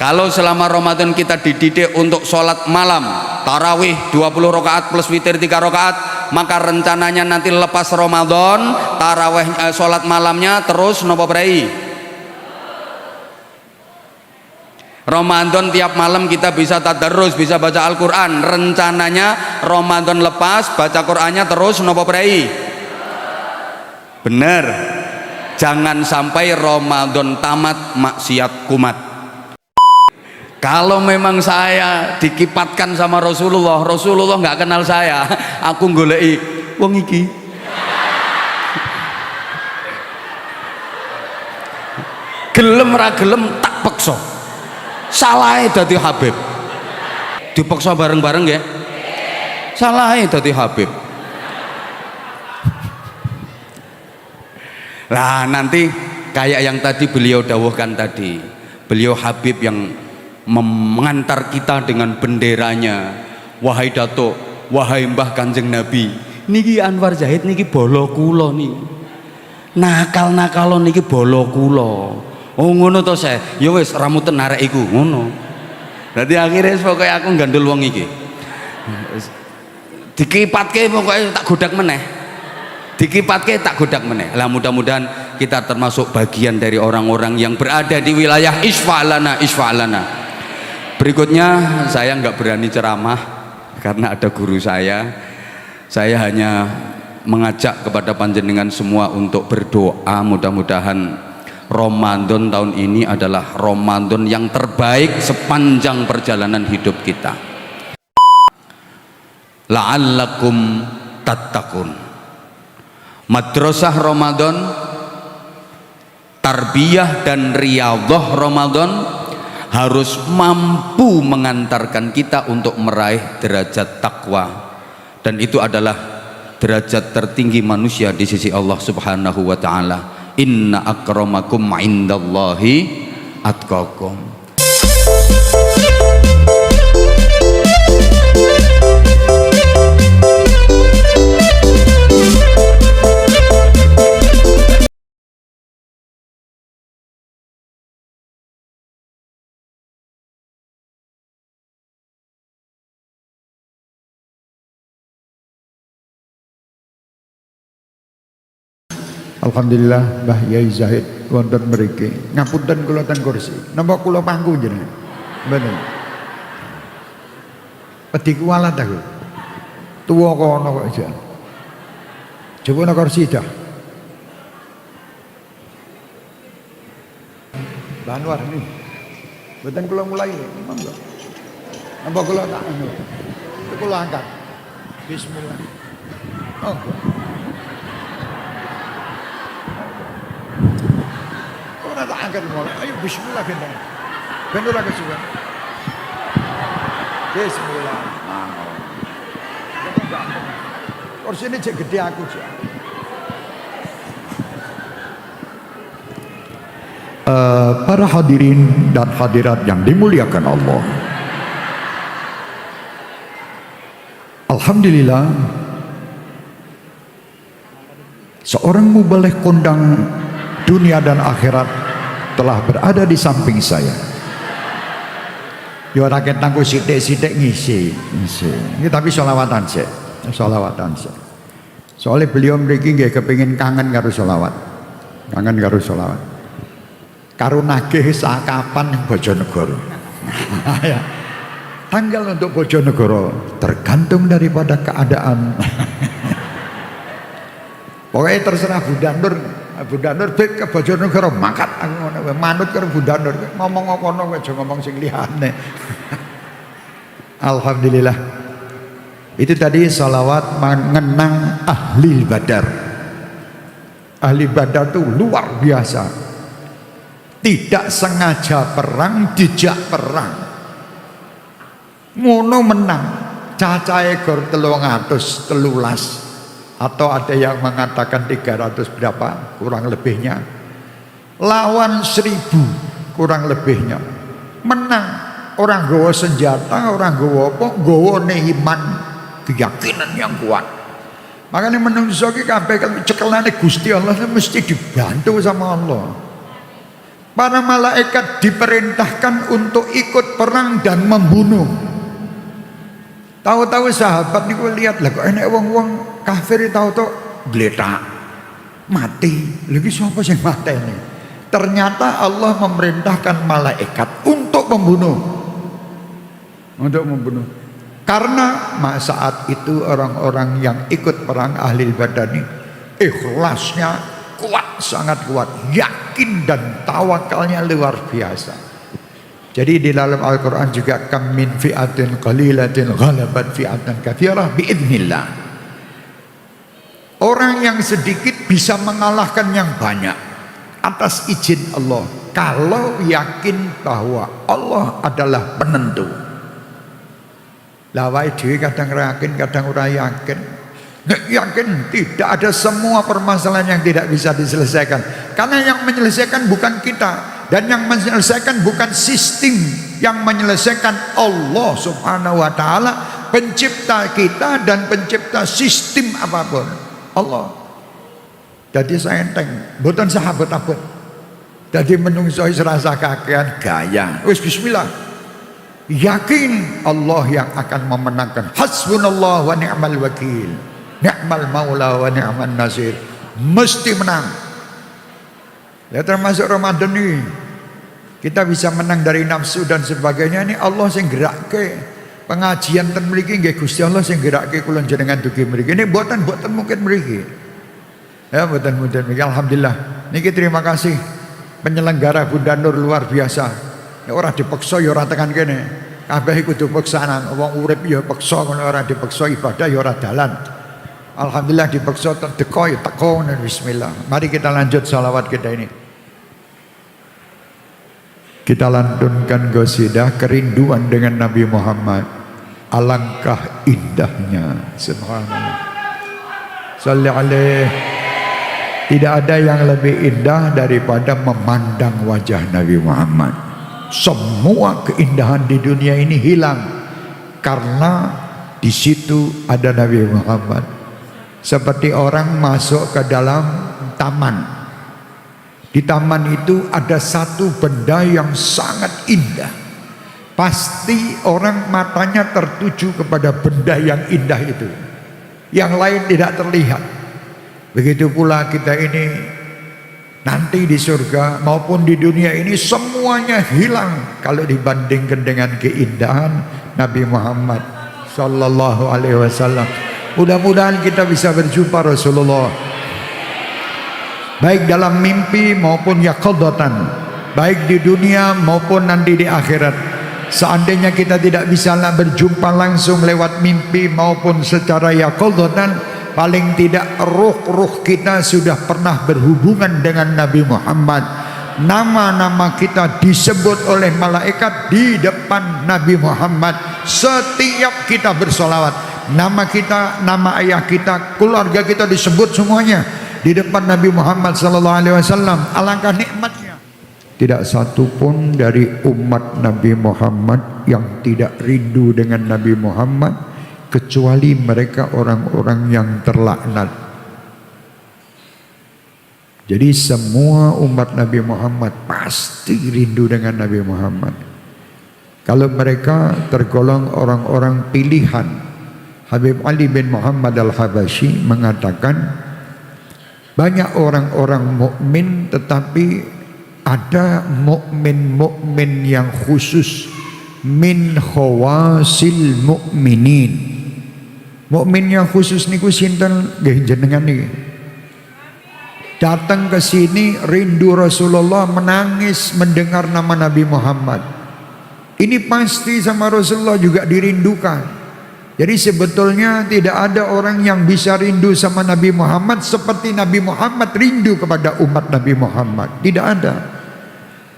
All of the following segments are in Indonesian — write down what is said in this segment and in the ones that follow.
Kalau selama Ramadan kita dididik untuk sholat malam, tarawih 20 rakaat plus witir 3 rakaat, maka rencananya nanti lepas Ramadan, tarawih sholat malamnya terus nopo brai. Ramadan tiap malam kita bisa tadarus, bisa baca Al-Quran. Rencananya Ramadan lepas, baca Qurannya terus nopo brai. Bener. Jangan sampai Ramadan tamat maksiat kumat. Kalau memang saya dikipatkan sama Rasulullah, Rasulullah nggak kenal saya, aku goleki wong iki. Gelem ra gelem tak peksa. Salahe dadi Habib. Dipeksa bareng-bareng nggih. Salahe dadi Habib. Lah nanti kayak yang tadi beliau dawuhkan tadi, beliau Habib yang mengantar kita dengan benderanya. Wahai Datuk, wahai Mbah Kanjeng Nabi, niki Anwar Zahid niki bolo kula nih. Nakal-nakal niki bolo kula. Oh ngono to saya. Ya wis ramuten arek iku ngono. Dadi akhirnya pokoke aku gandul wong iki. Dikipatke pokoke tak godak meneh. Dikipatke tak godak meneh. Lah mudah-mudahan kita termasuk bagian dari orang-orang yang berada di wilayah isfa'lana isfa'lana. Berikutnya saya nggak berani ceramah karena ada guru saya hanya mengajak kepada panjenengan semua untuk berdoa. Mudah-mudahan Ramadan tahun ini adalah Ramadan yang terbaik sepanjang perjalanan hidup kita. La'allakum tattaqun. Madrasah Ramadan, tarbiyah dan riyadhah Ramadan harus mampu mengantarkan kita untuk meraih derajat takwa, dan itu adalah derajat tertinggi manusia di sisi Allah Subhanahu wa taala. Inna akramakum indallahi atqakum. Alhamdulillah Mbah Yai Zahid wonten mriki. Ngapunten kula ten kursi. Napa kula pangku jenengan? Mboten. Wedi kuwalat aku. Tuwa kono kok jan. Coba nang kursi dah. Mbah Anwar nih. Mboten kula mulai. Monggo. Napa kula tak anu. Kula angkat. Bismillah. Monggo. Tak angkat mulai. Ayo bismillah gendang. Gendang lagi juga. Bismillah. Kursi ini cek gede aku cek. Para hadirin dan hadirat yang dimuliakan Allah. Alhamdulillah, seorang mubaligh kondang dunia dan akhirat telah berada di samping saya. Ya ora ketangku sithik-sithik ngisi. Ini tapi sholawatan sih. Sholawatan sih. Soalnya beliau mriki nggih kepengin kangen karo sholawat. Kangen karo sholawat. Karo nagih sakapan Bojonegoro. Ya. Tanggal untuk Bojonegoro tergantung daripada keadaan. Pokoknya terserah Bunda Nur ke Bojonegoro mangkat aku ngono manut karo Bunda Nur ngomong ngono aja ngomong sing liyane. Alhamdulillah. Itu tadi salawat mengenang ahli Badar. Ahli Badar itu luar biasa. Tidak sengaja perang, dijak perang. Ngono menang. Cacahe gor 313. Atau ada yang mengatakan 300 berapa kurang lebihnya, lawan 1000 kurang lebihnya, menang. Orang gawa senjata, orang gawa apa, gawa iman, keyakinan yang kuat. Makanya menungso ki kabeh cekelane Gusti Allah mesti dibantu sama Allah. Para malaikat diperintahkan untuk ikut perang dan membunuh. Tahu-tahu sahabat niku lihat lah kok enek wong-wong kafir tahu-tahu gletak mati. Lagi siapa sing mateni? Ternyata Allah memerintahkan malaikat untuk membunuh. Untuk membunuh. Karena saat itu orang-orang yang ikut perang ahli badani ikhlasnya kuat, sangat kuat, yakin dan tawakalnya luar biasa. Jadi di dalam Al-Quran juga kam min fi'atin qalilatin ghalabat fi'atan katsirah biidznillah. Orang yang sedikit bisa mengalahkan yang banyak atas izin Allah, kalau yakin bahwa Allah adalah penentu. Lawai dhewe kadang yakin, kadang ora yakin. Nek yakin tidak ada semua permasalahan yang tidak bisa diselesaikan, karena yang menyelesaikan bukan kita, dan yang menyelesaikan bukan sistem, yang menyelesaikan Allah subhanahu wa ta'ala, pencipta kita dan pencipta sistem apapun Allah. Jadi saya enteng mboten sahabat abot. Jadi menungso serasa kakean gaya wis bismillah, yakin Allah yang akan memenangkan. Hasbunallah wa ni'mal wakil, ni'mal maula wa ni'man nasir. Mesti menang. Ya termasuk Ramadan ini kita bisa menang dari nafsu dan sebagainya. Ini Allah sing gerakke pengajian ten mriki nggih Gusti Allah sing gerakke kula jenengan dugi mriki. Ini mboten mungkin mriki. Ya mboten mriki. Alhamdulillah. Niki terima kasih penyelenggara Bunda Nur luar biasa. Ya ora dipaksa ya ora tekan kene. Kabeh kudu paksaan. Wong urip ya paksa ngono, ora dipaksa ibadah ya ora dalan. Alhamdulillah dipaksa teko ya teko. Bismillah. Mari kita lanjut salawat kita ini. Kita lantunkan qasidah kerinduan dengan Nabi Muhammad. Alangkah indahnya. Subhanallah. Shalli alaihi. Tidak ada yang lebih indah daripada memandang wajah Nabi Muhammad. Semua keindahan di dunia ini hilang karena di situ ada Nabi Muhammad. Seperti orang masuk ke dalam taman. Di taman itu ada satu benda yang sangat indah. Pasti orang matanya tertuju kepada benda yang indah itu. Yang lain tidak terlihat. Begitu pula kita ini nanti di surga maupun di dunia ini semuanya hilang kalau dibandingkan dengan keindahan Nabi Muhammad sallallahu alaihi wasallam. Mudah-mudahan kita bisa berjumpa Rasulullah, baik dalam mimpi maupun yaqadzatan, baik di dunia maupun nanti di akhirat. Seandainya kita tidak bisa berjumpa langsung lewat mimpi maupun secara yaqadzatan, paling tidak ruh kita sudah pernah berhubungan dengan Nabi Muhammad. Nama-nama kita disebut oleh malaikat di depan Nabi Muhammad. Setiap kita bersolawat, nama kita, nama ayah kita, keluarga kita disebut semuanya di depan Nabi Muhammad sallallahu alaihi wasallam. Alangkah nikmatnya. Tidak satu pun dari umat Nabi Muhammad yang tidak rindu dengan Nabi Muhammad, kecuali mereka orang-orang yang terlaknat. Jadi semua umat Nabi Muhammad pasti rindu dengan Nabi Muhammad. Kalau mereka tergolong orang-orang pilihan, Habib Ali bin Muhammad Al-Habasyi mengatakan banyak orang-orang mukmin, tetapi ada mukmin-mukmin yang khusus, min khawasil mukminin. Mukmin yang khusus niku sinten nggih jenengan niki. Datang ke sini rindu Rasulullah, menangis mendengar nama Nabi Muhammad. Ini pasti sama Rasulullah juga dirindukan. Jadi sebetulnya tidak ada orang yang bisa rindu sama Nabi Muhammad seperti Nabi Muhammad rindu kepada umat Nabi Muhammad. Tidak ada.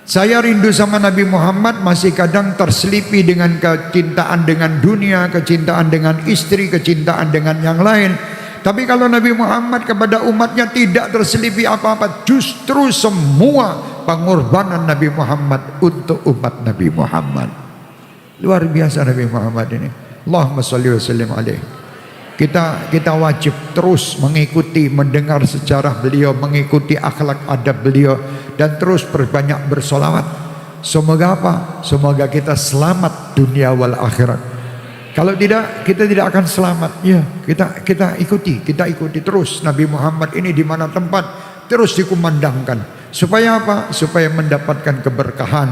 Saya rindu sama Nabi Muhammad masih kadang terselipi dengan kecintaan dengan dunia, kecintaan dengan istri, kecintaan dengan yang lain. Tapi kalau Nabi Muhammad kepada umatnya tidak terselipi apa-apa, justru semua pengorbanan Nabi Muhammad untuk umat Nabi Muhammad. Luar biasa Nabi Muhammad ini. Allahumma sholli wa sallim alaihi. Kita wajib terus mengikuti, mendengar sejarah beliau, mengikuti akhlak adab beliau, dan terus berbanyak bersolawat. Semoga apa? Semoga kita selamat dunia wal akhirat. Kalau tidak, kita tidak akan selamat. Ya, kita ikuti terus Nabi Muhammad ini di mana tempat terus dikumandangkan. Supaya apa? Supaya mendapatkan keberkahan,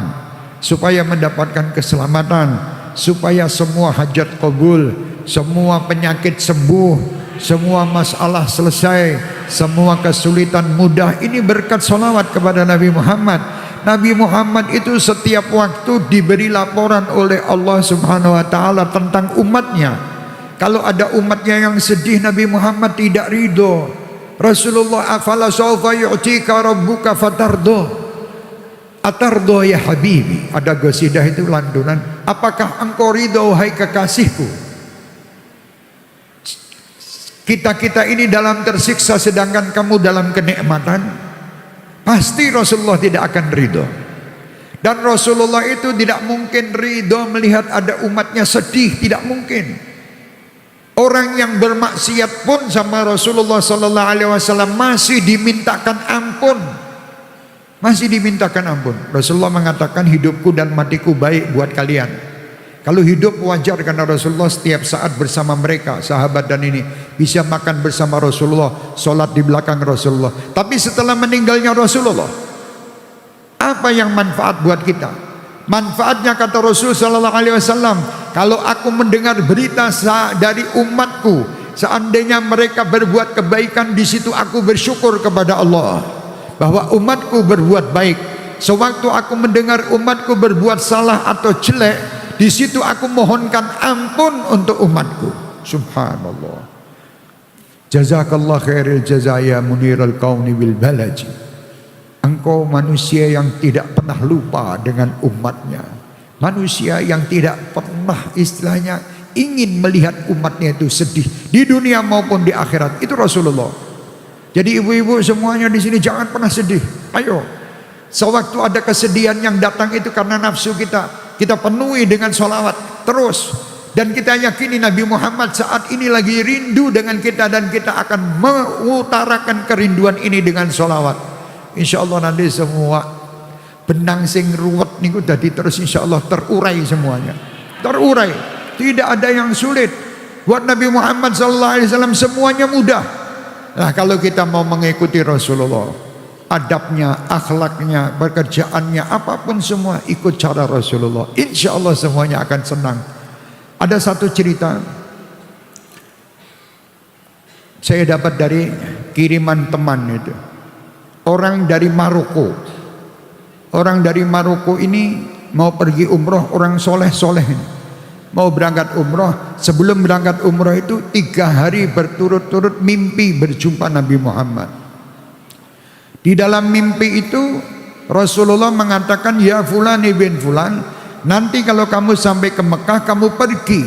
supaya mendapatkan keselamatan, supaya semua hajat kabul, semua penyakit sembuh, semua masalah selesai, semua kesulitan mudah. Ini berkat salawat kepada Nabi Muhammad. Nabi Muhammad itu setiap waktu diberi laporan oleh Allah Subhanahu wa taala tentang umatnya. Kalau ada umatnya yang sedih, Nabi Muhammad tidak ridho. Rasulullah, afala sawfa yu'tika rabbuka fatardo, atardo ya habibi. Ada qasidah itu lantunan, apakah engkau ridho wahai kekasihku? Kita ini dalam tersiksa sedangkan kamu dalam kenikmatan. Pasti Rasulullah tidak akan ridho. Dan Rasulullah itu tidak mungkin ridho melihat ada umatnya sedih, tidak mungkin. Orang yang bermaksiat pun sama Rasulullah sallallahu alaihi wasallam masih dimintakan ampun. Masih dimintakan ampun. Rasulullah mengatakan hidupku dan matiku baik buat kalian. Kalau hidup wajar karena Rasulullah setiap saat bersama mereka, sahabat dan ini bisa makan bersama Rasulullah, sholat di belakang Rasulullah. Tapi setelah meninggalnya Rasulullah, apa yang manfaat buat kita? Manfaatnya kata Rasul sallallahu alaihi wasallam, kalau aku mendengar berita dari umatku, seandainya mereka berbuat kebaikan, di situ aku bersyukur kepada Allah bahwa umatku berbuat baik. Sewaktu aku mendengar umatku berbuat salah atau jelek, di situ aku mohonkan ampun untuk umatku. Subhanallah. Jazakallah khairil jazaya muniral kauni bil balaji. Engkau manusia yang tidak pernah lupa dengan umatnya. Manusia yang tidak pernah istilahnya ingin melihat umatnya itu sedih di dunia maupun di akhirat. Itu Rasulullah. Jadi ibu-ibu semuanya di sini jangan pernah sedih. Ayo. Sewaktu ada kesedihan yang datang itu karena nafsu kita penuhi dengan sholawat terus. Dan kita yakini Nabi Muhammad saat ini lagi rindu dengan kita, dan kita akan mengutarakan kerinduan ini dengan sholawat. Insya Allah nanti semua benang sing ruwet niku dadi terus insya Allah terurai semuanya. Terurai. Tidak ada yang sulit. Buat Nabi Muhammad SAW semuanya mudah. Nah, kalau kita mau mengikuti Rasulullah, adabnya, akhlaknya, pekerjaannya, apapun semua ikut cara Rasulullah, insya Allah semuanya akan senang. Ada satu cerita saya dapat dari kiriman teman itu, orang dari Maroko. Orang dari Maroko ini mau pergi umroh, orang soleh-soleh ini mau berangkat umroh. Sebelum berangkat umroh itu 3 hari berturut-turut mimpi berjumpa Nabi Muhammad. Di dalam mimpi itu Rasulullah mengatakan, ya fulan ibn fulan, nanti kalau kamu sampai ke Mekah, kamu pergi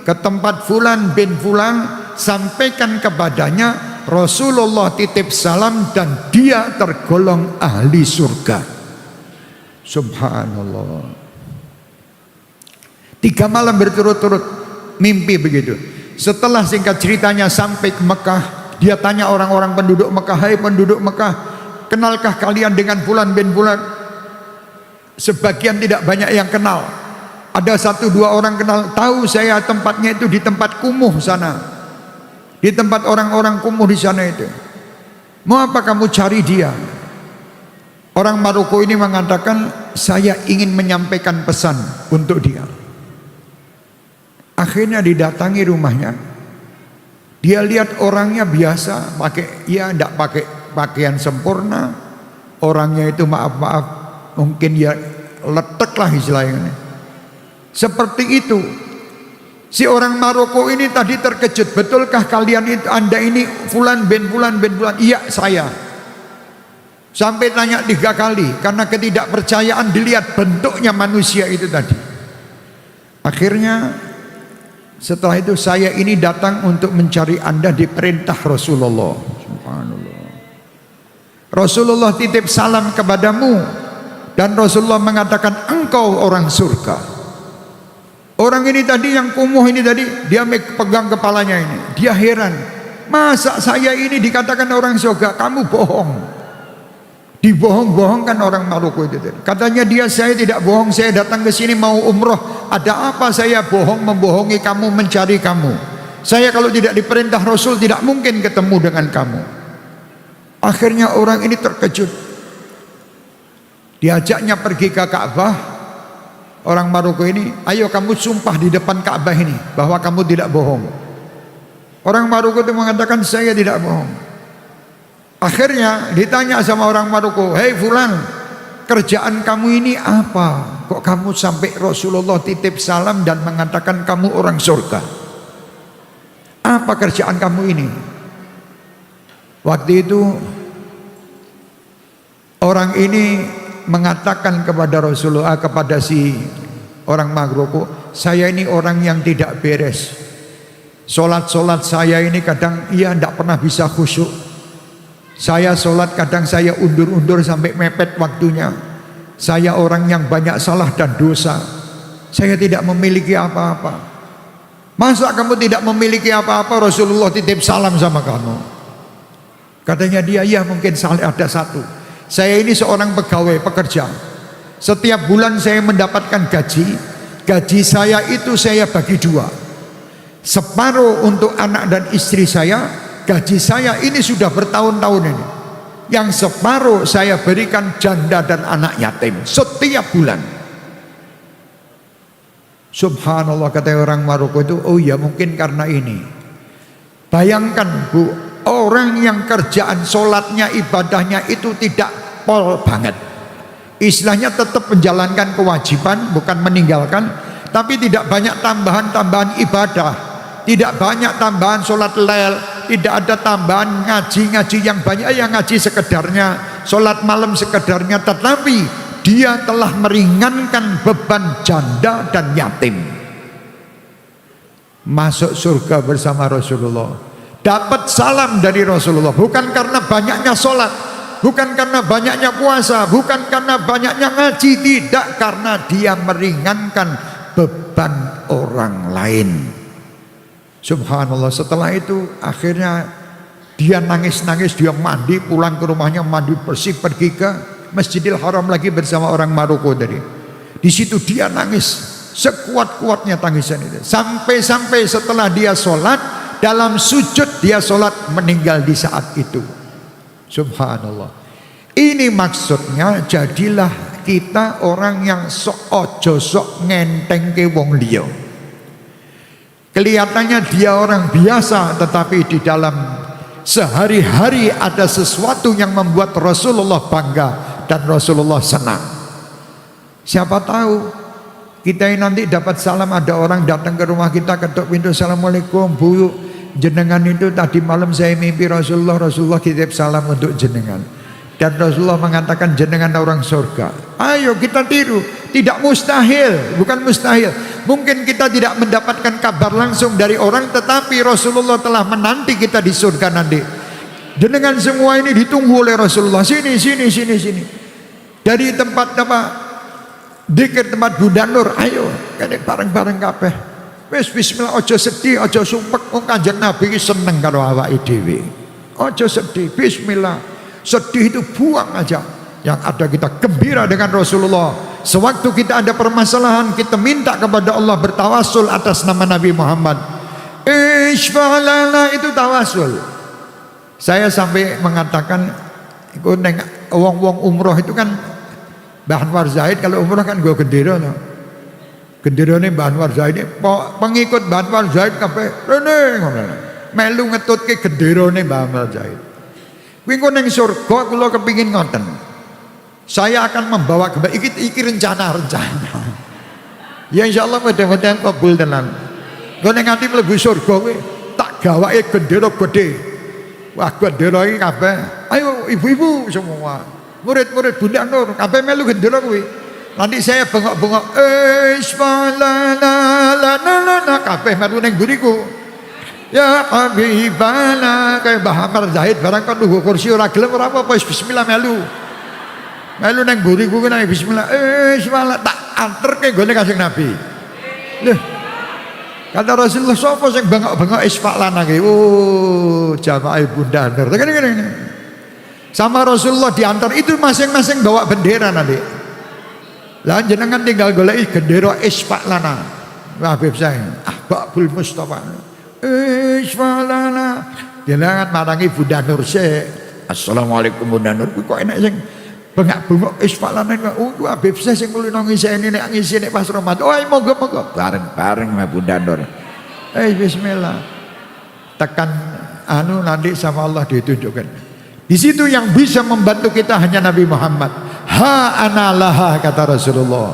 ke tempat fulan bin fulan, sampaikan kepadanya Rasulullah titip salam dan dia tergolong ahli surga. Subhanallah. 3 malam berturut-turut mimpi begitu. Setelah singkat ceritanya sampai ke Mekah, dia tanya orang-orang penduduk Mekah, hai penduduk Mekah, kenalkah kalian dengan fulan bin fulan? Sebagian tidak banyak yang kenal. Ada 1-2 orang kenal. Tahu saya tempatnya itu di tempat kumuh sana, di tempat orang-orang kumuh di sana itu. Mau apa kamu cari dia? Orang Maroko ini mengatakan, saya ingin menyampaikan pesan untuk dia. Akhirnya didatangi rumahnya. Dia lihat orangnya biasa, tidak pakai pakaian sempurna. Orangnya itu maaf-maaf, mungkin ya letek lah istilahnya. Seperti itu. Si orang Maroko ini tadi terkejut. Betulkah kalian itu, anda ini fulan bin fulan bin fulan? Iya, saya. Sampai tanya 3 kali karena ketidakpercayaan, dilihat bentuknya manusia itu tadi. Akhirnya setelah itu, saya ini datang untuk mencari anda di perintah Rasulullah. Subhanallah. Rasulullah titip salam kepadamu dan Rasulullah mengatakan engkau orang surga. Orang ini tadi yang kumuh ini tadi, dia pegang kepalanya ini. Dia heran. Masa saya ini dikatakan orang surga? Kamu bohong. Dibohong-bohongkan orang Maroko itu tadi. Katanya dia, saya tidak bohong, saya datang ke sini mau umroh. Ada apa saya bohong, membohongi kamu, mencari kamu? Saya kalau tidak diperintah Rasul tidak mungkin ketemu dengan kamu. Akhirnya orang ini terkejut. Diajaknya pergi ke Ka'bah. Orang Maroko ini, ayo kamu sumpah di depan Ka'bah ini bahwa kamu tidak bohong. Orang Maroko itu mengatakan saya tidak bohong. Akhirnya ditanya sama orang Maroko, hei fulan, kerjaan kamu ini apa? Kok kamu sampai Rasulullah titip salam dan mengatakan kamu orang surga? Apa kerjaan kamu ini? Waktu itu orang ini mengatakan kepada Rasulullah, kepada si orang Maroko, saya ini orang yang tidak beres. Solat saya ini kadang tidak pernah bisa khusyuk. Saya solat kadang saya undur-undur sampai mepet waktunya. Saya orang yang banyak salah dan dosa. Saya tidak memiliki apa-apa. Masa kamu tidak memiliki apa-apa? Rasulullah titip salam sama kamu. Katanya dia, ya mungkin ada satu. Saya ini seorang pegawai pekerja. Setiap bulan saya mendapatkan gaji. Gaji saya itu saya bagi dua. Separuh untuk anak dan istri saya. Gaji saya ini sudah bertahun-tahun ini. Yang separuh saya berikan janda dan anak yatim setiap bulan. Subhanallah, kata orang Maroko itu, oh ya mungkin karena ini. Bayangkan Bu, orang yang kerjaan sholatnya, ibadahnya itu tidak pol banget. Istilahnya tetap menjalankan kewajiban, bukan meninggalkan. Tapi tidak banyak tambahan-tambahan ibadah. Tidak banyak tambahan sholat lel. Tidak ada tambahan ngaji-ngaji yang banyak. Yang ngaji sekedarnya, sholat malam sekedarnya. Tetapi dia telah meringankan beban janda dan yatim. Masuk surga bersama Rasulullah. Dapat salam dari Rasulullah. Bukan karena banyaknya sholat, bukan karena banyaknya puasa, bukan karena banyaknya ngaji. Tidak, karena dia meringankan beban orang lain. Subhanallah. Setelah itu akhirnya dia nangis-nangis. Dia mandi, pulang ke rumahnya, mandi bersih, pergi ke Masjidil Haram lagi bersama orang Maroko tadi. Di situ dia nangis sekuat-kuatnya tangisan itu. Sampai-sampai setelah dia sholat, dalam sujud dia sholat, meninggal di saat itu. Subhanallah. Ini maksudnya, jadilah kita orang yang ojo sok ngenteng ke wong liya. Kelihatannya dia orang biasa, tetapi di dalam sehari-hari ada sesuatu yang membuat Rasulullah bangga dan Rasulullah senang. Siapa tahu kita ini nanti dapat salam, ada orang datang ke rumah kita, ketuk pintu, assalamualaikum Bu, jenengan itu tadi malam saya mimpi Rasulullah titip salam untuk jenengan. Dan Rasulullah mengatakan jenengan orang surga. Ayo kita tiru. Tidak mustahil, bukan mustahil. Mungkin kita tidak mendapatkan kabar langsung dari orang, tetapi Rasulullah telah menanti kita di surga nanti. Jenengan semua ini ditunggu oleh Rasulullah. Sini. Dari tempat apa? Dikir tempat Bunda Nur. Ayo, kene bareng-bareng kabeh. Wis bismillah, ojo sedih, ojo sumpek. Wong Kanjeng Nabi seneng karo awake dhewe. Ojo sedih, bismillah. Sedih itu buang aja. Yang ada kita gembira dengan Rasulullah. Sewaktu kita ada permasalahan, kita minta kepada Allah, bertawasul atas nama Nabi Muhammad. Ishfa'lana, itu tawasul. Saya sampai mengatakan, wong umroh itu kan Mbah Anwar Zaid, kalau umroh kan gue gendera no. Gendera ini Mbah Anwar Zaid, pengikut Mbah Anwar Zaid kabeh rene melu ngetutke gendera ini Mbah Anwar Zaid. Kuwi engko ning surga kula kepingin ngoten. Saya akan membawa kembali iki rencana-rencana. Ya insyaallah mudah-mudahan kabul tenan. Engko ning ati mlebu surga kuwi tak gawake gendera gede. Wah, gendera iki kabeh. Ayo ibu-ibu semua. Murid-murid Bunda Nur kabeh melu gendera kuwi. Nanti saya bengok-bengok isfalalana kabeh melu ning mburiku. Ya habibana kayak Mbah Amar Zahid barang kan nunggu kursi ora gelem ora apa-apa bismillah melu nang mburiku ki nang bismillah bismillah tak anterke nggone Kanjeng Nabi. Lho Kata Rasulullah, sapa sing bengok-bengok isfak lana ki? Oh, jamaah Bunda Nur. Gini. Sama Rasulullah diantar itu masing-masing bawa bendera nanti. Lah jenengan tinggal goleki gendera isfak lana. Habib saya, Ahbabul Mustafa. Isfak lana. Jenengan marangi Bunda Nur se. Assalamualaikum Bunda Nur. Kok enak sing bengak-bengok isfak lana. Oh, Habib saya sing kulino ngiseni nek ngisi nek pas Ramadan. Oh, moga-moga bareng-bareng sama Bunda Nur. Bismillah. Tekan nanti sama Allah ditunjukkan. Di situ yang bisa membantu kita hanya Nabi Muhammad. Ha analaha kata Rasulullah.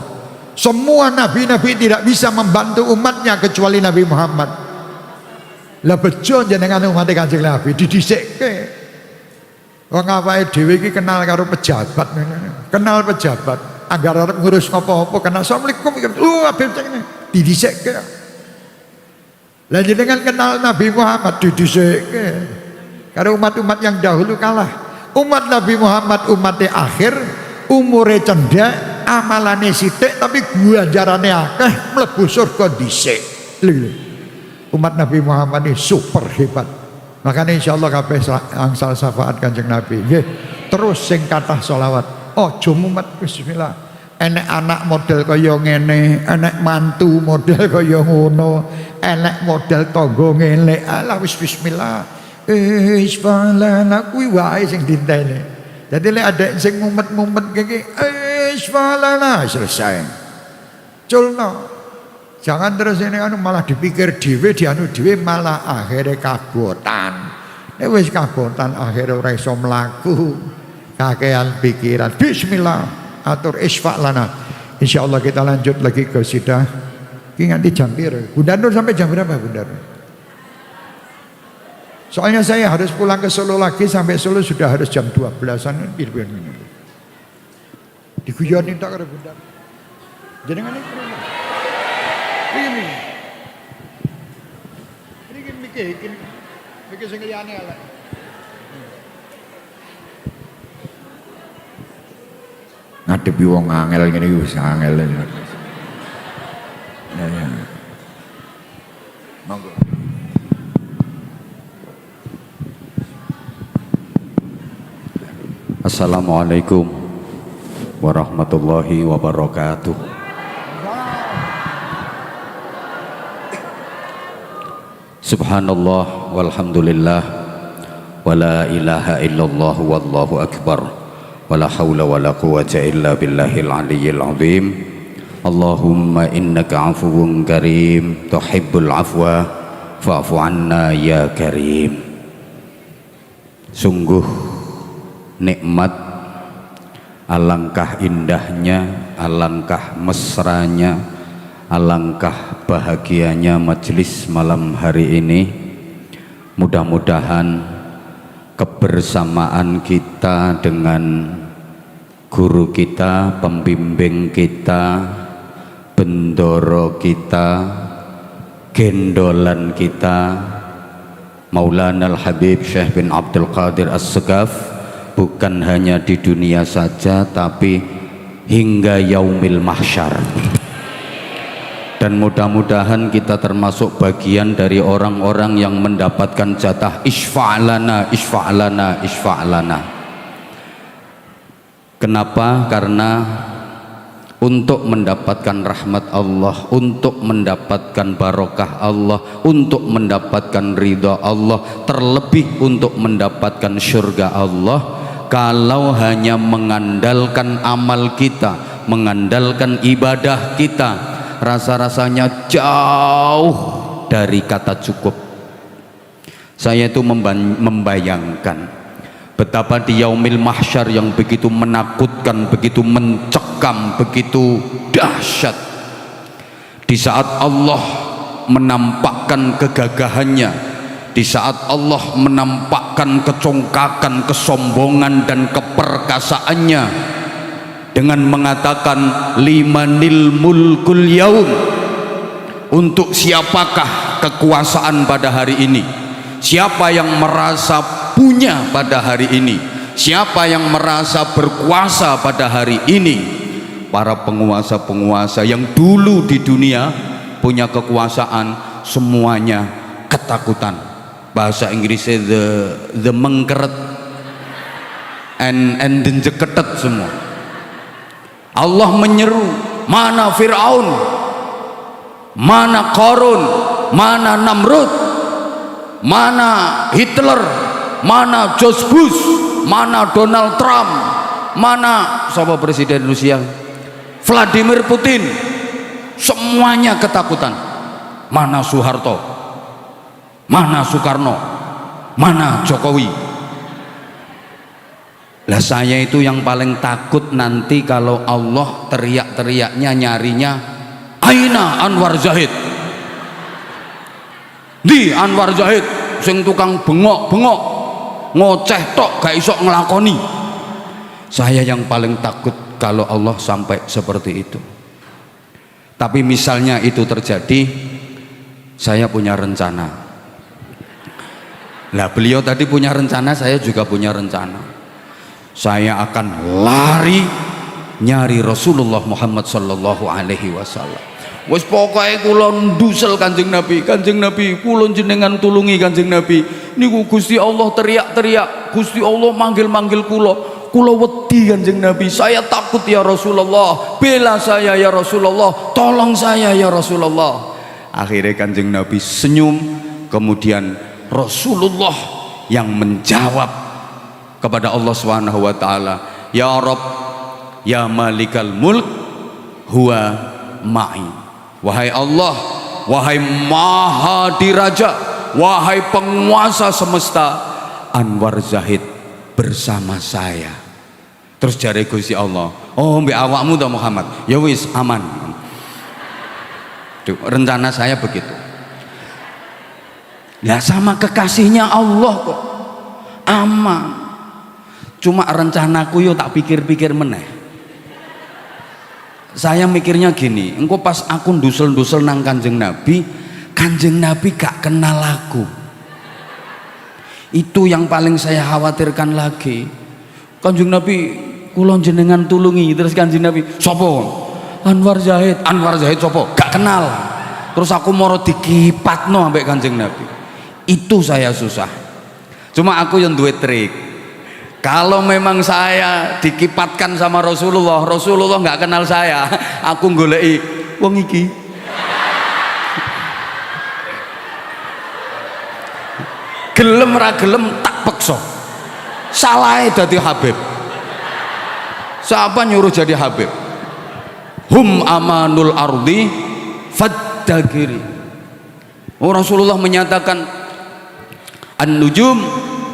Semua nabi-nabi tidak bisa membantu umatnya kecuali Nabi Muhammad. Lah bejo jenengan umat Kanjeng Nabi didhisikke. Wong awake dhewe iki kenal karo pejabat. Kenal pejabat. Anggar arep ngurus apa-apa kenal Assalamualaikum. Habib ini didhisikke. Lah jenengan kenal Nabi Muhammad didhisikke. Karena umat-umat yang dahulu kalah. Umat Nabi Muhammad umatnya akhir, umure cendek, amalane sithik tapi ganjarane akeh, mlebu surga dhisik. Umat Nabi Muhammad ini super hebat. Makanya insyaallah kabeh angsal syafaat Kanjeng Nabi. Nggih, terus sing kathah selawat. Aja mumet bismillah. Enek anak model kaya ngene, enek mantu model kaya ngono, enek model tangga ngelek. Alah wis bismillah. Isfalana kuwi wae sing dinteni. Jadi lek ada sing mumet-mumet iki isfalana selesai. Culno. Jangan terus ini malah dipikir dhewe dhewe malah akhirnya kagotan. Nek wis kagotan akhirnya ora iso mlaku. Kakean pikiran. Bismillah atur isfalana. Insyaallah kita lanjut lagi ke sidah. Ki nganti jam piro? Bunda Nur sampai jam berapa Bunda Nur? Soalnya saya harus pulang ke Solo lagi, sampai Solo sudah harus jam 12-an. Diguyoni tak karo Bunda. Jenengan iki ini. Ini mikir sing liyane ala. Ngadepi wong angel ngene iki wis angel. Ya. Monggo. Assalamualaikum warahmatullahi wabarakatuh. Subhanallah walhamdulillah wala ilaha illallah wallahu akbar wala hawla wala quwwata illa billahil aliyyil azim. Allahumma innaka afuwun karim tuhibbul afwa fa'fu anna ya karim. Sungguh nikmat, alangkah indahnya, alangkah mesranya, alangkah bahagianya majelis malam hari ini. Mudah-mudahan kebersamaan kita dengan guru kita, pembimbing kita, bendoro kita, gendolan kita, Maulana Al-Habib Syekh bin Abdul Qadir As-Segaf, bukan hanya di dunia saja tapi hingga yaumil mahsyar. Dan mudah-mudahan kita termasuk bagian dari orang-orang yang mendapatkan jatah isfa'lana, isfa'lana, isfa'lana. Kenapa? Karena untuk mendapatkan rahmat Allah, untuk mendapatkan barokah Allah, untuk mendapatkan ridha Allah, terlebih untuk mendapatkan surga Allah, kalau hanya mengandalkan amal kita, mengandalkan ibadah kita, rasa-rasanya jauh dari kata cukup. Saya itu membayangkan betapa di yaumil mahsyar yang begitu menakutkan, begitu mencekam, begitu dahsyat, di saat Allah menampakkan kegagahannya, di saat Allah menampakkan kecongkakan, kesombongan dan keperkasaannya dengan mengatakan limanil mulkul yaum, untuk siapakah kekuasaan pada hari ini? Siapa yang merasa punya pada hari ini? Siapa yang merasa berkuasa pada hari ini? Para penguasa-penguasa yang dulu di dunia punya kekuasaan, semuanya ketakutan. Bahasa Inggrisnya the mengkeret and the jeketet semua. Allah menyeru, mana Fir'aun, mana Qarun, mana Namrud, mana Hitler, mana George Bush, mana Donald Trump, mana siapa presiden Rusia, Vladimir Putin, semuanya ketakutan. Mana Soeharto, mana Soekarno, mana Jokowi. Lah saya itu yang paling takut nanti kalau Allah teriak-teriaknya, nyarinya, aina Anwar Zahid, di Anwar Zahid sing tukang bengok-bengok ngoceh tok gak iso ngelakoni. Saya yang paling takut kalau Allah sampai seperti itu. Tapi misalnya itu terjadi, saya punya rencana. Lah beliau tadi punya rencana, saya juga punya rencana. Saya akan lari nyari Rasulullah Muhammad sallallahu alaihi wasallam. Wis pokoke kula ndusel Kanjeng Nabi, Kanjeng Nabi kula jenengan tulungi Kanjeng Nabi. Niku Gusti Allah teriak-teriak, Gusti Allah manggil-manggil kula. Kula wedi Kanjeng Nabi, saya takut ya Rasulullah. Bela saya ya Rasulullah, tolong saya ya Rasulullah. Akhirnya Kanjeng Nabi senyum, kemudian Rasulullah yang menjawab kepada Allah Subhanahu wa taala, ya Rabb, ya Malikal Mulk, huwa ma'i. Wahai Allah, wahai Maha Diraja, wahai penguasa semesta, Anwar Zahid bersama saya. Terus jare Gusti Allah, oh mbek awakmu ta Muhammad, ya wis aman. Duh, rencana saya begitu. Ya sama kekasihnya Allah kok aman. Cuma rencanaku yo tak pikir-pikir meneh. Saya mikirnya gini, engko pas aku ndusel-ndusel nang Kanjeng Nabi gak kenal aku. Itu yang paling saya khawatirkan lagi. Kanjeng Nabi kula jenengan tulungi, terus Kanjeng Nabi sapa? Anwar Zahid. Anwar Zahid sapa? Gak kenal. Terus aku moro dikipatno ambek Kanjeng Nabi. Itu saya susah. Cuma aku yang duwe trik. Kalau memang saya dikipatkan sama Rasulullah, Rasulullah nggak kenal saya, aku goleki wong iki. Gelem ra gelem tak peksa. Salahe dadi Habib. Siapa nyuruh jadi Habib? Hum amanul ardi faddakiri. Oh, Rasulullah menyatakan an-nujum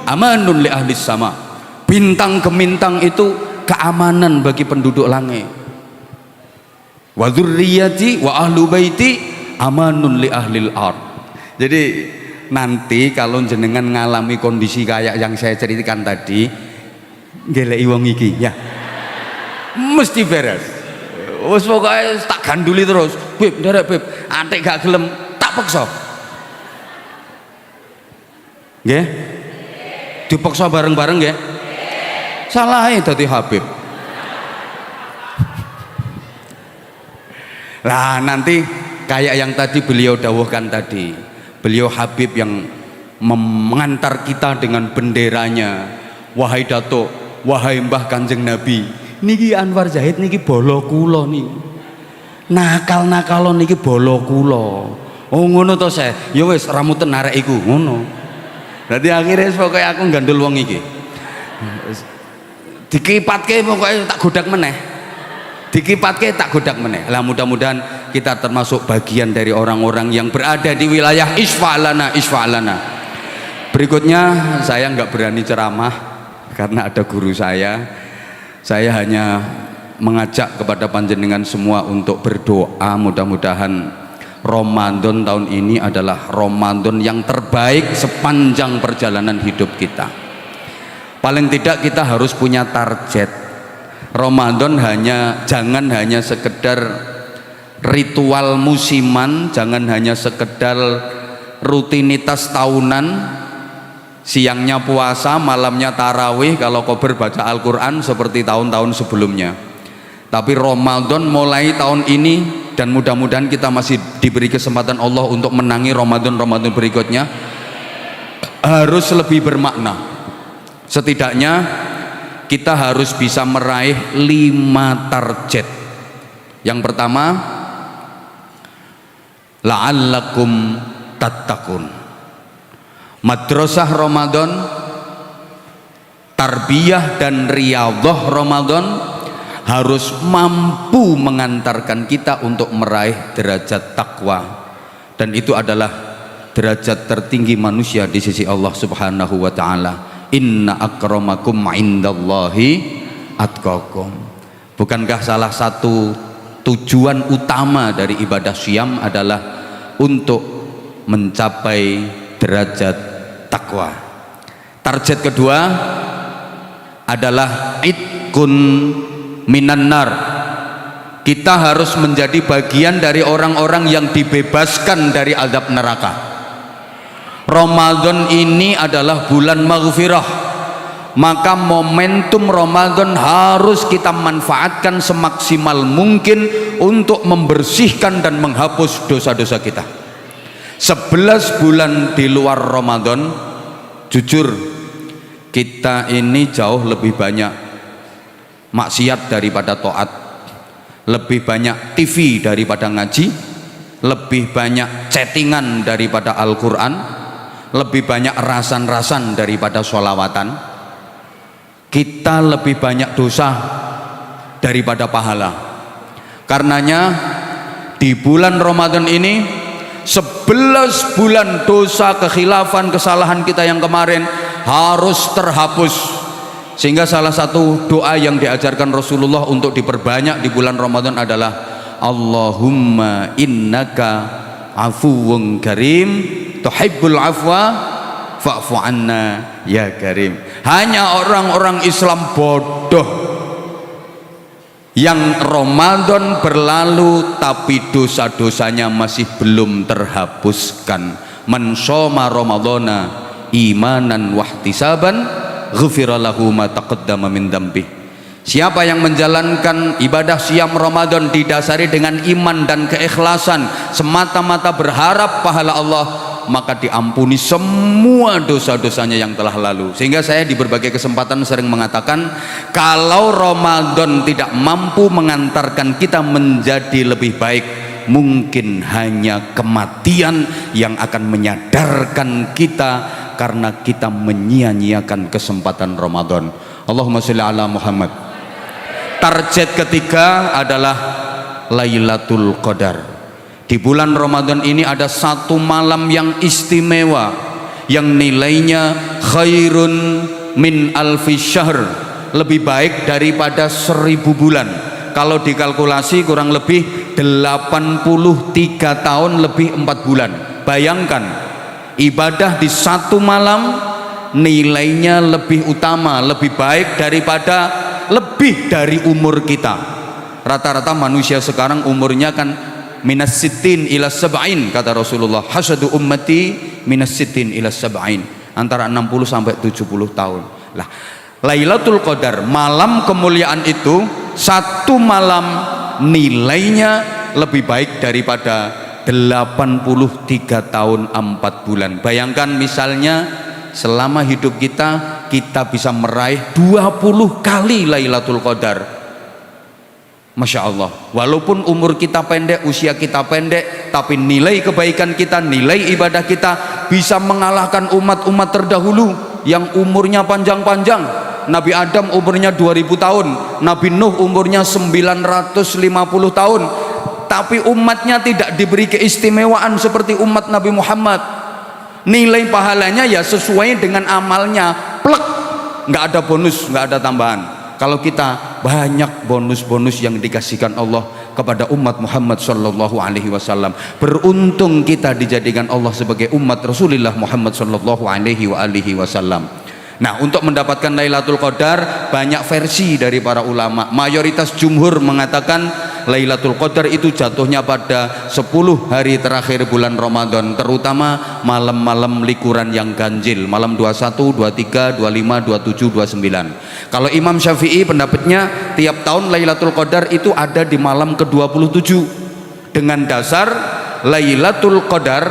amanun li ahli sama. Bintang gemintang itu keamanan bagi penduduk langit. Wa dzurriyyati wa ahlu baiti amanun li ahlil ard. Jadi nanti kalau jenengan ngalami kondisi kayak yang saya ceritakan tadi, ngeleki wong iki ya mesti beres. Wis pokoke tak ganduli terus, Beb, nderek Beb, antek gak gelem tak peksa. Nggih? Dipaksa bareng-bareng nggih? Salahe dadi Habib. Lah nanti kayak yang tadi beliau dawuhkan tadi, beliau Habib yang mengantar kita dengan benderanya. Wahai Datuk, wahai Mbah Kanjeng Nabi, niki Anwar Zahid niki bolo kula niki. Nakal-nakalon niki bolo kula. Oh ngono to saya. Ya wis ramuten arek iku ngono. Berarti akhirnya pokoknya aku gandul wong iki. Dikipatke pokoknya tak godak meneh. Dikipatke tak godak meneh. Lah mudah-mudahan kita termasuk bagian dari orang-orang yang berada di wilayah isfa'lana, isfa'lana. Berikutnya saya nggak berani ceramah karena ada guru saya. Saya hanya mengajak kepada panjenengan semua untuk berdoa, mudah-mudahan Ramadan tahun ini adalah Ramadan yang terbaik sepanjang perjalanan hidup kita. Paling tidak kita harus punya target. Ramadan jangan hanya sekedar ritual musiman, jangan hanya sekedar rutinitas tahunan, siangnya puasa, malamnya tarawih, kalau kober baca Al-Quran seperti tahun-tahun sebelumnya. Tapi Ramadan mulai tahun ini, dan mudah-mudahan kita masih diberi kesempatan Allah untuk menangi Ramadan-Ramadan berikutnya, harus lebih bermakna. Setidaknya kita harus bisa meraih 5 target. Yang pertama, la'allakum tattaqun. Madrasah Ramadan, tarbiyah dan riyadhah Ramadan harus mampu mengantarkan kita untuk meraih derajat takwa, dan itu adalah derajat tertinggi manusia di sisi Allah Subhanahu wa taala. Inna akramakum indallahi atqakum. Bukankah salah satu tujuan utama dari ibadah syam adalah untuk mencapai derajat takwa? Target kedua adalah itqun minan nar. Kita harus menjadi bagian dari orang-orang yang dibebaskan dari azab neraka. Ramadan ini adalah bulan maghfirah, maka momentum Ramadan harus kita manfaatkan semaksimal mungkin untuk membersihkan dan menghapus dosa-dosa kita. 11 bulan di luar Ramadan, jujur kita ini jauh lebih banyak maksiat daripada taat, lebih banyak TV daripada ngaji, lebih banyak chattingan daripada Al-Quran, lebih banyak rasan-rasan daripada sholawatan. Kita lebih banyak dosa daripada pahala. Karenanya di bulan Ramadan ini 11 bulan dosa, kekhilafan, kesalahan kita yang kemarin harus terhapus. Sehingga salah satu doa yang diajarkan Rasulullah untuk diperbanyak di bulan Ramadan adalah Allahumma innaka afuwun karim tuhibbul afwa fa'fu anna ya karim. Hanya orang-orang Islam bodoh yang Ramadan berlalu tapi dosa-dosanya masih belum terhapuskan. Man shoma ramadhana imanan wahtisaban ghufira lahu ma taqaddama min dzambi. Siapa yang menjalankan ibadah siam Ramadan didasari dengan iman dan keikhlasan, semata-mata berharap pahala Allah, maka diampuni semua dosa-dosanya yang telah lalu. Sehingga saya di berbagai kesempatan sering mengatakan, kalau Ramadan tidak mampu mengantarkan kita menjadi lebih baik, mungkin hanya kematian yang akan menyadarkan kita karena kita menyia-nyiakan kesempatan Ramadan. Allahumma sholli ala Muhammad. Target ketiga adalah Lailatul Qadar. Di bulan Ramadan ini ada satu malam yang istimewa, yang nilainya khairun min alfi syahr, lebih baik daripada 1000 bulan. Kalau dikalkulasi kurang lebih 83 tahun lebih 4 bulan. Bayangkan, ibadah di satu malam nilainya lebih utama, lebih baik daripada lebih dari umur kita. Rata-rata manusia sekarang umurnya kan minas sittin ila sab'in, kata Rasulullah, hasadu ummati minas sittin ila sab'in, antara 60 sampai 70 tahun. Lah, Lailatul Qadar, malam kemuliaan itu, satu malam nilainya lebih baik daripada 83 tahun 4 bulan. Bayangkan misalnya selama hidup kita bisa meraih 20 kali Lailatul Qadar. Masya Allah, walaupun umur kita pendek, usia kita pendek, tapi nilai kebaikan kita, nilai ibadah kita bisa mengalahkan umat-umat terdahulu yang umurnya panjang-panjang. Nabi Adam umurnya 2000 tahun, Nabi Nuh umurnya 950 tahun, tapi umatnya tidak diberi keistimewaan seperti umat Nabi Muhammad. Nilai pahalanya ya sesuai dengan amalnya, plek, nggak ada bonus, nggak ada tambahan. Kalau kita banyak bonus-bonus yang dikasihkan Allah kepada umat Muhammad sallallahu alaihi wasallam, beruntung kita dijadikan Allah sebagai umat Rasulullah Muhammad sallallahu alaihi wasallam. Nah, untuk mendapatkan Lailatul Qadar banyak versi dari para ulama. Mayoritas jumhur mengatakan Lailatul Qadar itu jatuhnya pada 10 hari terakhir bulan Ramadan, terutama malam-malam likuran yang ganjil, malam 21, 23, 25, 27, 29. Kalau Imam Syafi'i pendapatnya tiap tahun Lailatul Qadar itu ada di malam ke-27, dengan dasar Lailatul Qadar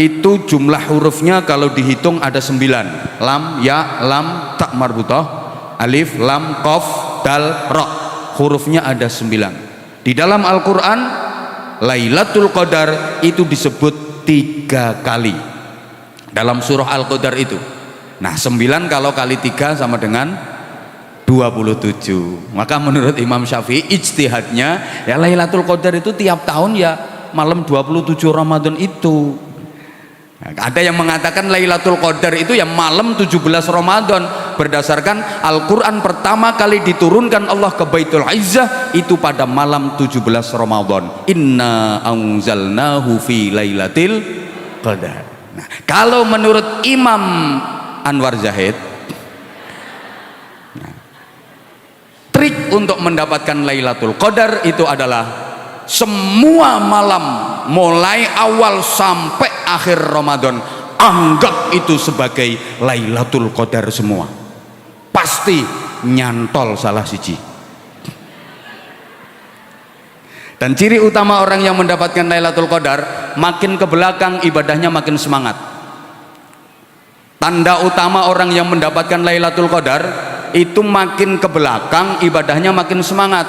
itu jumlah hurufnya kalau dihitung ada 9, lam, ya, lam, tak marbutah, alif, lam, qaf, dal, ra, hurufnya ada 9. Di dalam Al-Quran Lailatul Qadar itu disebut 3 kali dalam surah Al-Qadar itu. Nah 9 kalau kali 3 sama dengan 27. Maka menurut Imam Syafi'i ijtihadnya ya Lailatul Qadar itu tiap tahun ya malam 27 Ramadan itu. Nah, ada yang mengatakan Lailatul Qadar itu ya malam 17 Ramadan, berdasarkan Al-Quran pertama kali diturunkan Allah ke Baitul Izzah itu pada malam 17 Ramadan. Inna anzalnahu fi lailatil qadar. Nah, kalau menurut Imam Anwar Zahid, nah, trik untuk mendapatkan Lailatul Qadar itu adalah semua malam mulai awal sampai akhir Ramadan anggap itu sebagai Lailatul Qadar semua, pasti nyantol salah siji. Dan ciri utama orang yang mendapatkan Lailatul Qadar, makin ke belakang ibadahnya makin semangat. Tanda utama orang yang mendapatkan Lailatul Qadar itu makin ke belakang ibadahnya makin semangat.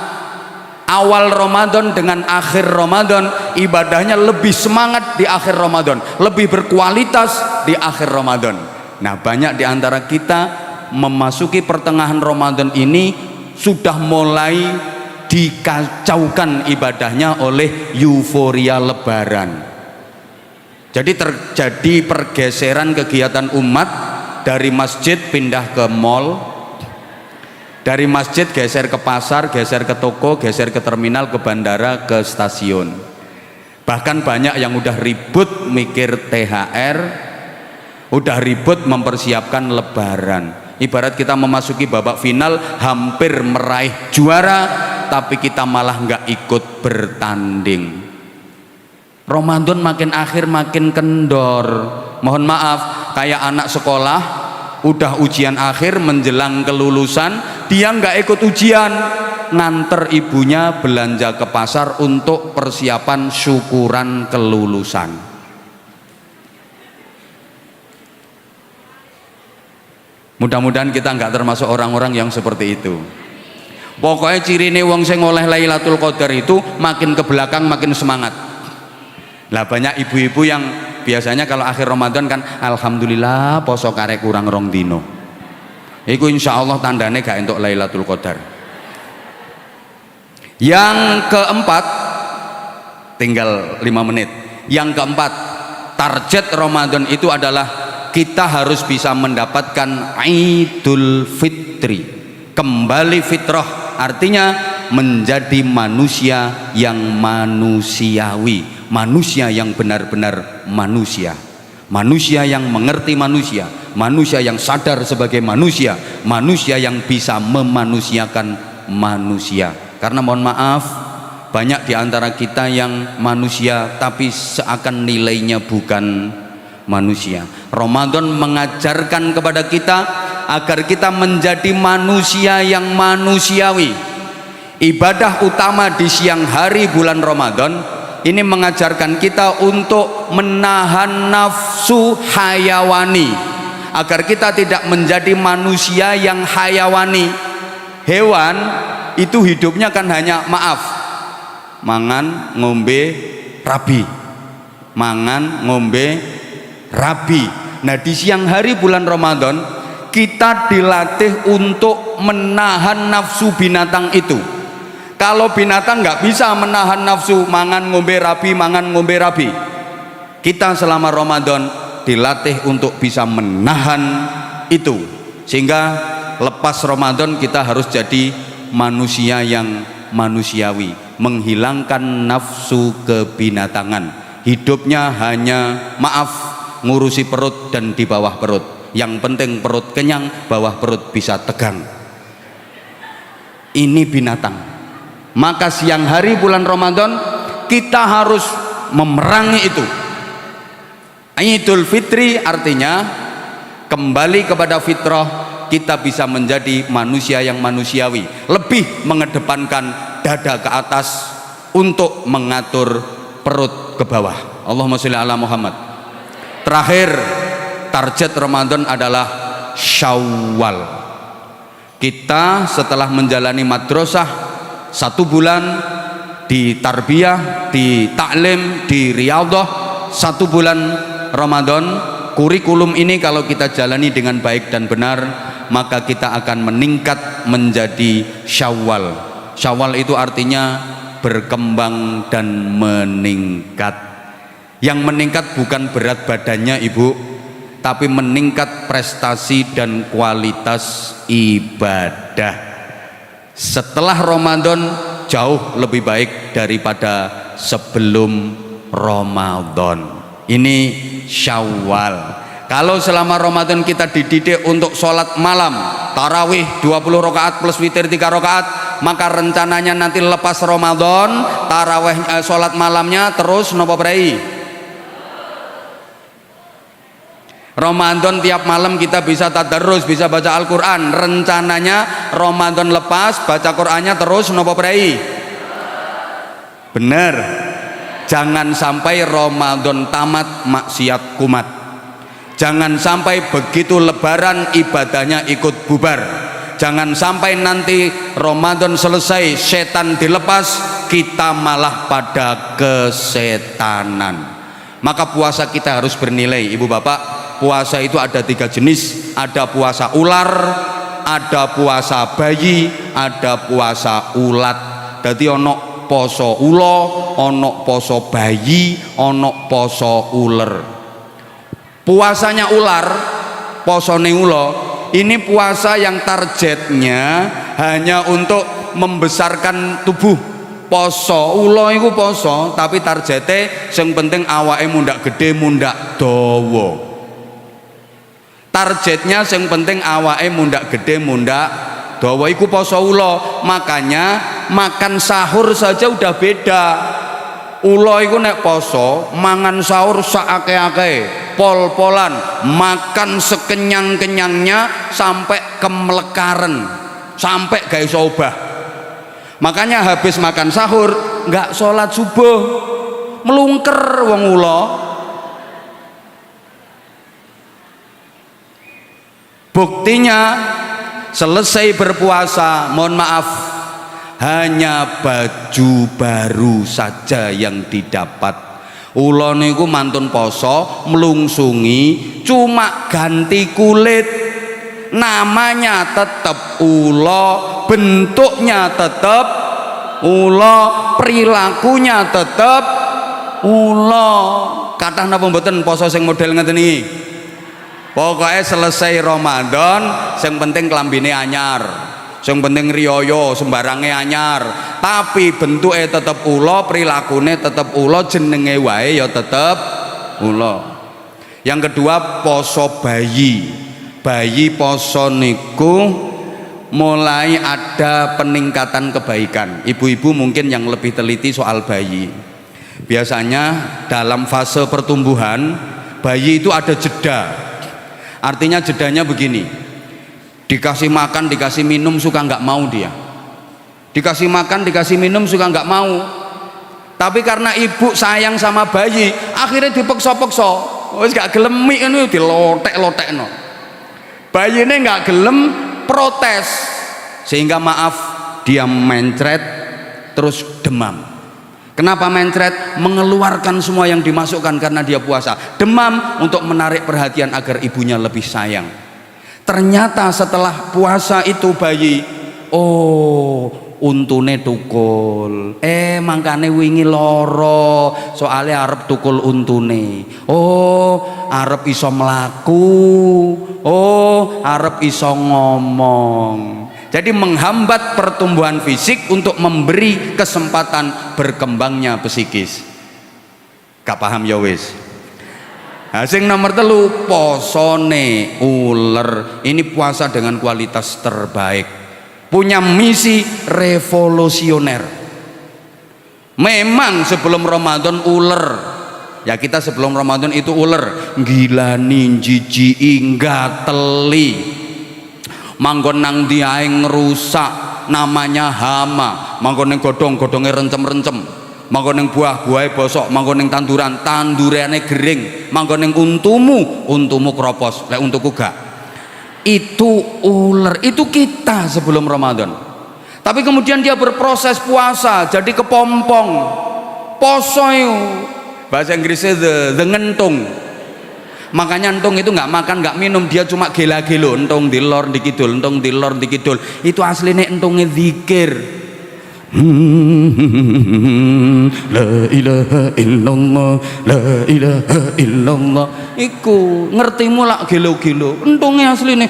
Awal Ramadan dengan akhir Ramadan ibadahnya lebih semangat di akhir Ramadan, lebih berkualitas di akhir Ramadan. Nah, banyak di antara kita memasuki pertengahan Ramadan ini sudah mulai dikacaukan ibadahnya oleh euforia lebaran. Jadi terjadi pergeseran kegiatan umat dari masjid pindah ke mall, dari masjid geser ke pasar, geser ke toko, geser ke terminal, ke bandara, ke stasiun. Bahkan banyak yang udah ribut mikir THR, udah ribut mempersiapkan lebaran. Ibarat kita memasuki babak final hampir meraih juara, tapi kita malah nggak ikut bertanding. Ramadan makin akhir makin kendor. Mohon maaf, kayak anak sekolah udah ujian akhir menjelang kelulusan, dia nggak ikut ujian, nganter ibunya belanja ke pasar untuk persiapan syukuran kelulusan. Mudah-mudahan kita nggak termasuk orang-orang yang seperti itu. Pokoknya cirine wong sing oleh Lailatul Qadar itu makin ke belakang makin semangat. Lah banyak ibu-ibu yang biasanya kalau akhir Ramadan kan alhamdulillah poso karek kurang rong dino. Iku insya Allah tandane gak entuk Lailatul Qadar. Yang keempat, tinggal 5 menit. Yang keempat, target Ramadan itu adalah kita harus bisa mendapatkan Idul Fitri, kembali fitrah, artinya menjadi manusia yang manusiawi, manusia yang benar-benar manusia, manusia yang mengerti manusia, manusia yang sadar sebagai manusia, manusia yang bisa memanusiakan manusia. Karena mohon maaf, banyak di antara kita yang manusia tapi seakan nilainya bukan manusia. Ramadan mengajarkan kepada kita agar kita menjadi manusia yang manusiawi. Ibadah utama di siang hari bulan Ramadan ini mengajarkan kita untuk menahan nafsu hayawani, agar kita tidak menjadi manusia yang hayawani. Hewan itu hidupnya kan hanya maaf, mangan ngombe rabi, mangan ngombe rabi. Nah di siang hari bulan Ramadan kita dilatih untuk menahan nafsu binatang itu. Kalau binatang nggak bisa menahan nafsu mangan ngombe rabi, mangan ngombe rabi, kita selama Ramadan dilatih untuk bisa menahan itu, sehingga lepas Ramadan kita harus jadi manusia yang manusiawi, menghilangkan nafsu kebinatangan. Hidupnya hanya maaf ngurusi perut dan di bawah perut, yang penting perut kenyang, bawah perut bisa tegang. Ini binatang. Maka siang hari bulan Ramadan kita harus memerangi itu. Idul Fitri artinya kembali kepada fitrah, kita bisa menjadi manusia yang manusiawi, lebih mengedepankan dada ke atas untuk mengatur perut ke bawah. Allahumma sholli ala Muhammad. Terakhir, target Ramadan adalah Syawal. Kita setelah menjalani madrasah 1 bulan, di tarbiyah, di taklim, di riyadhah 1 bulan Ramadan, kurikulum ini kalau kita jalani dengan baik dan benar, maka kita akan meningkat menjadi Syawal. Syawal itu artinya berkembang dan meningkat. Yang meningkat bukan berat badannya ibu, tapi meningkat prestasi dan kualitas ibadah. Setelah Ramadan jauh lebih baik daripada sebelum Ramadan. Ini Syawal. Kalau selama Ramadan kita dididik untuk sholat malam, tarawih 20 rakaat plus witir 3 rakaat, maka rencananya nanti lepas Ramadan, tarawih sholat malamnya terus nopo brai. Ramadan tiap malam kita bisa tadarus, bisa baca Al-Quran. Rencananya Ramadan lepas, baca Qurannya terus nopo brai. Bener. Jangan sampai Ramadan tamat maksiat kumat. Jangan sampai begitu lebaran ibadahnya ikut bubar. Jangan sampai nanti Ramadan selesai setan dilepas, kita malah pada kesetanan. Maka puasa kita harus bernilai, ibu bapak. Puasa itu ada 3 jenis. Ada puasa ular, ada puasa bayi, ada puasa ulat. Jadi ono poso ulo, ono poso bayi, ono poso ular. Puasanya ular, posone ulo, ini puasa yang targetnya hanya untuk membesarkan tubuh. Poso ulo itu poso, tapi targetnya yang penting awake mundak gede, mundak dawa. Targetnya yang penting awake mundak gede, mundak dawa, iku poso ulo. Makanya makan sahur saja udah beda. Ulo iku nek poso mangan sahur saake-ake, pol-polan, makan sekenyang-kenyangnya sampai kemelekaran, sampai gak iso obah. Makanya habis makan sahur nggak sholat subuh, melungker wong ulo. Buktinya selesai berpuasa, mohon maaf, hanya baju baru saja yang didapat. Ulo niku mantun poso melungsungi, cuma ganti kulit, namanya tetap ulo, bentuknya tetap ulo, perilakunya tetap ulo. Kathah napa mboten poso sing model ngeten iki? Pokoknya selesai Ramadan, yang penting kelambine anyar, yang penting riyoyo, sembarangnya anyar, tapi bentuknya tetap ulo, perilakunya tetap ulo, jenenge wae ya tetap ulo. Yang kedua poso bayi. Bayi poso niku mulai ada peningkatan kebaikan. Ibu-ibu mungkin yang lebih teliti soal bayi. Biasanya dalam fase pertumbuhan bayi itu ada jeda. Artinya jedanya begini, dikasih makan, dikasih minum suka nggak mau dia, dikasih makan, dikasih minum suka nggak mau. Tapi karena ibu sayang sama bayi, akhirnya dipeksa-peksa, wis gak gelem mik ngono dilotek-lotekno. Bayine nggak gelem, protes, sehingga maaf dia mencret terus demam. Kenapa mencret? Mengeluarkan semua yang dimasukkan karena dia puasa. Demam untuk menarik perhatian agar ibunya lebih sayang. Ternyata setelah puasa itu bayi, oh untune tukul. Mangkane wingi loro, soalnya arep tukul untune. Oh, arep iso mlaku. Oh, arep iso ngomong. Jadi menghambat pertumbuhan fisik untuk memberi kesempatan berkembangnya psikis. Gak paham ya wis. Nah, sing nomor 3 posone uler. Ini puasa dengan kualitas terbaik. Punya misi revolusioner. Memang sebelum Ramadan ular, ya kita sebelum Ramadan itu ular ngilani, jijiki, ngateli, manggon nang diae ngerusak, namanya hama, manggon ning godhong-godhonge rencem-rencem, manggon ning buah-buahe bosok, manggon ning tandurane gering, manggon ning untumu kropos, lek untuku gak. Itu ular, itu kita sebelum Ramadan. Tapi kemudian dia berproses puasa jadi kepompong, poso itu bahasa Inggrisnya the ngentung. Makanya entung itu nggak makan nggak minum, dia cuma gela-gelo, entung dilor dikidul, entung dilor dikidul. Itu aslinya entungnya zikir. La ilaha illallah, la ilaha illallah. Iku ngertimu lak gelo-gelo, entungnya aslinya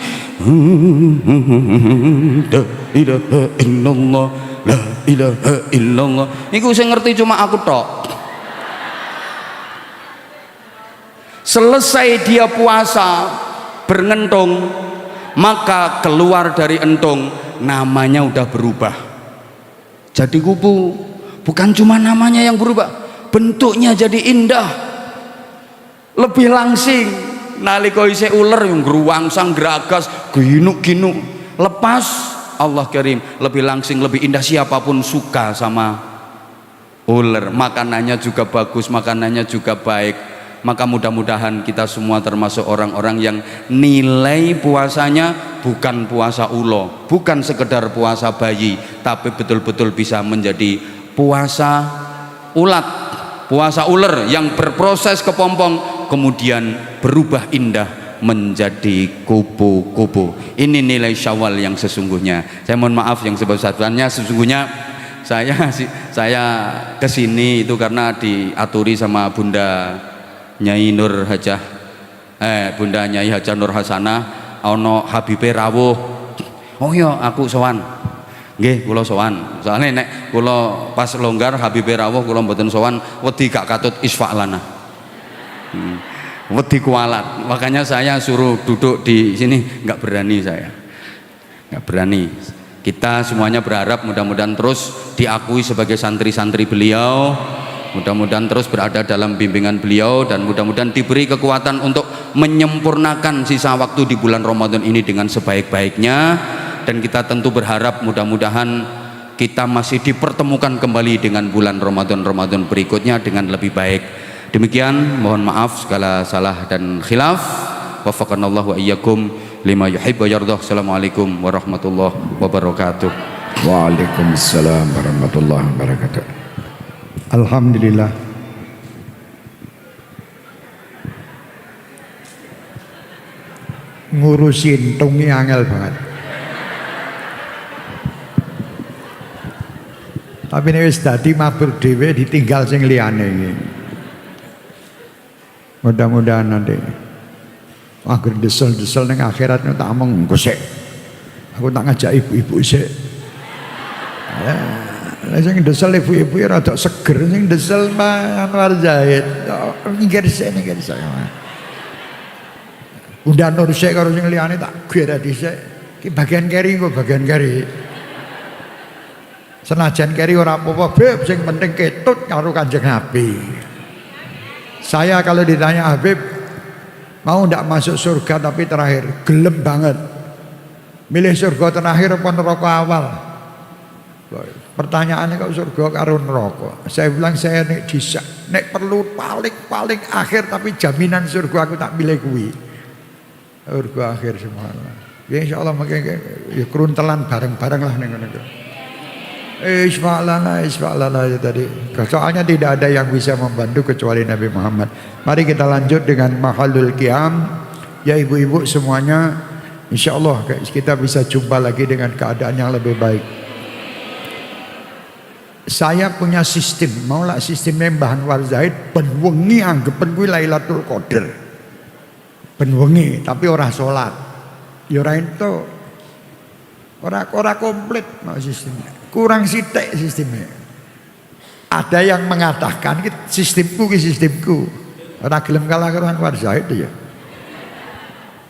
la ilaha illallah, la ilaha illallah. Iku saya ngerti cuma aku tok. Selesai dia puasa berngentung, maka keluar dari entung namanya udah berubah jadi kupu. Bukan cuma namanya yang berubah, bentuknya jadi indah, lebih langsing. Nalika isih ular yang geruwangsang geragas ginuk-ginuk, lepas Allah Karim lebih langsing, lebih indah. Siapapun suka sama ular, makanannya juga bagus, makanannya juga baik. Maka mudah-mudahan kita semua termasuk orang-orang yang nilai puasanya bukan puasa ulo, bukan sekedar puasa bayi, tapi betul-betul bisa menjadi puasa ulat, puasa ular yang berproses kepompong kemudian berubah indah menjadi kupu-kupu. Ini nilai Syawal yang sesungguhnya. Saya mohon maaf yang sebesar-besarnya, sesungguhnya saya kesini itu karena diaturi sama Bunda Nyai Nur Hajah, Bunda Nyai Hajah Nur Hasanah, ono Habibe rawuh. Oh iya, aku sowan. Nggih, kula sowan. Soalnya nek kula pas longgar Habibe rawuh kula mboten sowan, wedi gak katut isfa lana. Wedi kualat. Makanya saya suruh duduk di sini, nggak berani saya. Nggak berani. Kita semuanya berharap mudah-mudahan terus diakui sebagai santri-santri beliau. Mudah-mudahan terus berada dalam bimbingan beliau dan mudah-mudahan diberi kekuatan untuk menyempurnakan sisa waktu di bulan Ramadan ini dengan sebaik-baiknya. Dan kita tentu berharap mudah-mudahan kita masih dipertemukan kembali dengan bulan Ramadan berikutnya dengan lebih baik. Demikian, mohon maaf segala salah dan khilaf. Wafaqanallahu wa iyyakum lima yuhibbu wa yardah. Assalamualaikum warahmatullahi wabarakatuh. Waalaikumsalam warahmatullahi wabarakatuh. Alhamdulillah. Ngurusin tungi angel banget. Tapi ini wis dadi mabur dhewe ditinggal sing liyane iki. Mudah-mudahan nanti agar desel-desel ning akhirat tak omong engko sik. Aku tak ngajak ibu-ibu sik. Ya. Sing desel ibu-ibu ya rada seger, sing desel Pak Anwar Zahid. Minggir sik. Bunda Nur sik karo sing liyane tak gera dhisik. Ki bagian keri kok bagian keri. Senajan keri ora apa-apa, Beb, sing penting ketut karo Kanjeng Nabi. Saya kalau ditanya Habib mau ndak masuk surga tapi terakhir, gelem banget. Milih surga terakhir apa neraka awal? Pertanyaannya kok surga karo neraka. Saya bilang saya nek perlu paling akhir tapi jaminan surga aku tak pilih kuwi. Surga akhir semua. Ya insyaallah mungkin ya keruntelan bareng-bareng lah ning ngono. Isfa'lana ya tadi. Soalnya tidak ada yang bisa membantu kecuali Nabi Muhammad. Mari kita lanjut dengan Mahalul Qiyam. Ya ibu-ibu semuanya, insyaallah kita bisa jumpa lagi dengan keadaan yang lebih baik. Saya punya sistem, maulah sistemnya Mbah Anwar Zahid ben wengi anggepen kuwi Lailatul Qadar. Ben wengi tapi ora salat. Ya ora ento. Ora komplit mau sistemnya. Kurang sithik sistemnya. Ada yang mengatakan sistemku. Ora gelem kalah karo Anwar Zahid ya.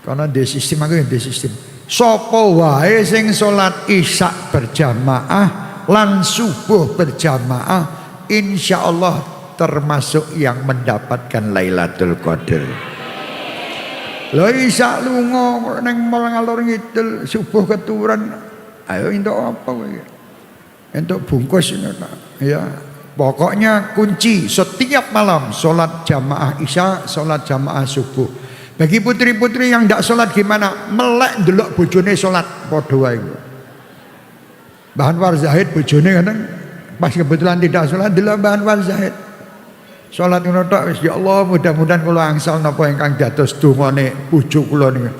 Karena di sistem aku di sistem. Sapa wae sing salat Isya berjamaah lan subuh berjamaah insya Allah termasuk yang mendapatkan Lailatul Qadar. Lho isa lunga nang ngalor ngidul subuh keturunan. Ayo entuk apa kowe? Entuk bungkus ya. Pokoknya kunci setiap malam sholat jamaah isya, sholat jamaah subuh. Bagi putri-putri yang tidak sholat gimana? Melek ndelok bojone sholat padha wae. Mbah Anwar Zahid bojone kadang pas kebetulan tidak sholat ndelok Mbah Anwar Zahid. Sholat ngono tok wis ya Allah mudah-mudahan kula angsal napa ingkang dados dongane bojo kula niku.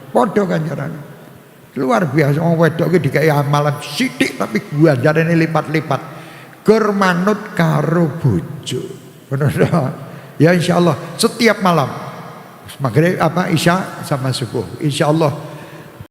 Padha ganjarane. Luar biasa wong wedok iki dikai amalan sithik tapi ganjarane lipat-lipat. Gur manut karo bojo. Bener dah. Ya insyaallah setiap malam maghrib isya sama subuh. Insyaallah